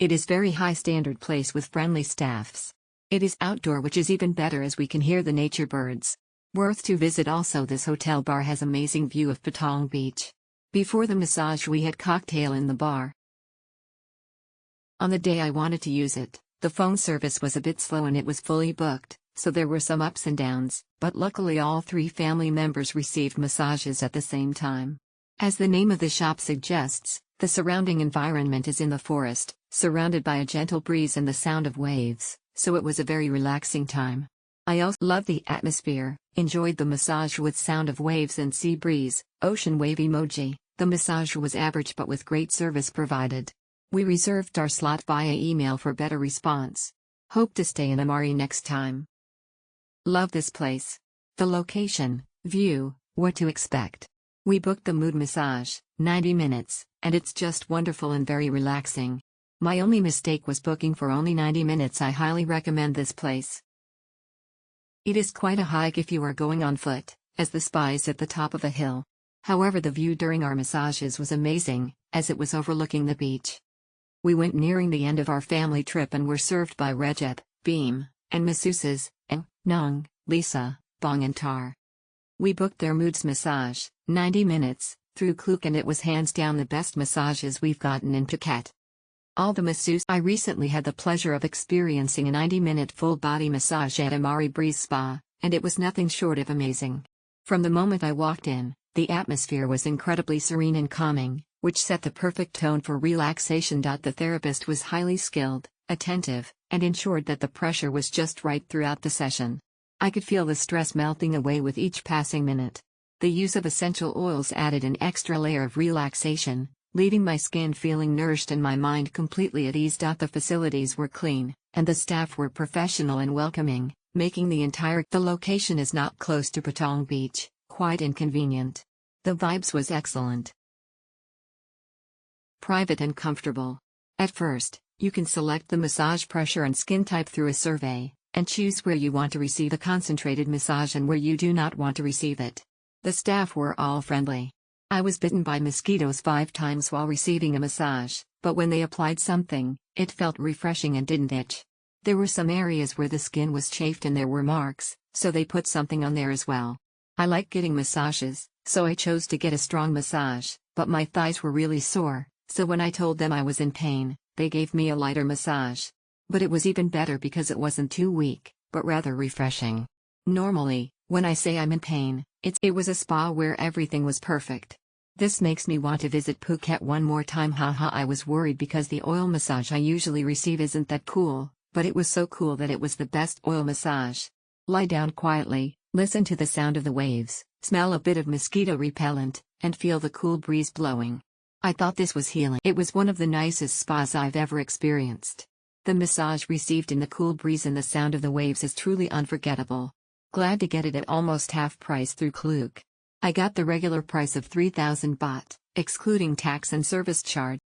It is very high standard place with friendly staffs. It is outdoor, which is even better as we can hear the nature birds. Worth to visit. Also, this hotel bar has amazing view of Patong Beach. Before the massage we had cocktail in the bar. On the day I wanted to use it, the phone service was a bit slow and it was fully booked, so there were some ups and downs, but luckily all 3 family members received massages at the same time. As the name of the shop suggests, the surrounding environment is in the forest, surrounded by a gentle breeze and the sound of waves, so it was a very relaxing time. I also loved the atmosphere, enjoyed the massage with sound of waves and sea breeze, ocean wave emoji. The massage was average but with great service provided. We reserved our slot via email for better response. Hope to stay in Amari next time. Love this place. The location, view, what to expect. We booked the mood massage, 90 minutes, and it's just wonderful and very relaxing. My only mistake was booking for only 90 minutes. I highly recommend this place. It is quite a hike if you are going on foot, as the spa is at the top of a hill. However, the view during our massages was amazing, as it was overlooking the beach. We went nearing the end of our family trip and were served by Rejep, Beam, and masseuses, Nong, Lisa, Bong and Tar. We booked their moods massage, 90 minutes, through Klook, and it was hands down the best massages we've gotten in Phuket. All the masseuses. I recently had the pleasure of experiencing a 90-minute full-body massage at Amari Breeze Spa, and it was nothing short of amazing. From the moment I walked in, the atmosphere was incredibly serene and calming, which set the perfect tone for relaxation. The therapist was highly skilled, attentive, and ensured that the pressure was just right throughout the session. I could feel the stress melting away with each passing minute. The use of essential oils added an extra layer of relaxation, leaving my skin feeling nourished and my mind completely at ease. The facilities were clean, and the staff were professional and welcoming, making the location is not close to Patong Beach, quite inconvenient. The vibes was excellent. Private and comfortable. At first, you can select the massage pressure and skin type through a survey, and choose where you want to receive a concentrated massage and where you do not want to receive it. The staff were all friendly. I was bitten by mosquitoes 5 times while receiving a massage, but when they applied something, it felt refreshing and didn't itch. There were some areas where the skin was chafed and there were marks, so they put something on there as well. I like getting massages, so I chose to get a strong massage, but my thighs were really sore, so when I told them I was in pain, they gave me a lighter massage. But it was even better because it wasn't too weak, but rather refreshing. Normally, when I say I'm in pain, it was a spa where everything was perfect. This makes me want to visit Phuket one more time. Haha, I was worried because the oil massage I usually receive isn't that cool, but it was so cool that it was the best oil massage. Lie down quietly, listen to the sound of the waves, smell a bit of mosquito repellent, and feel the cool breeze blowing. I thought this was healing. It was one of the nicest spas I've ever experienced. The massage received in the cool breeze and the sound of the waves is truly unforgettable. Glad to get it at almost half price through Klook. I got the regular price of 3,000 baht, excluding tax and service charge.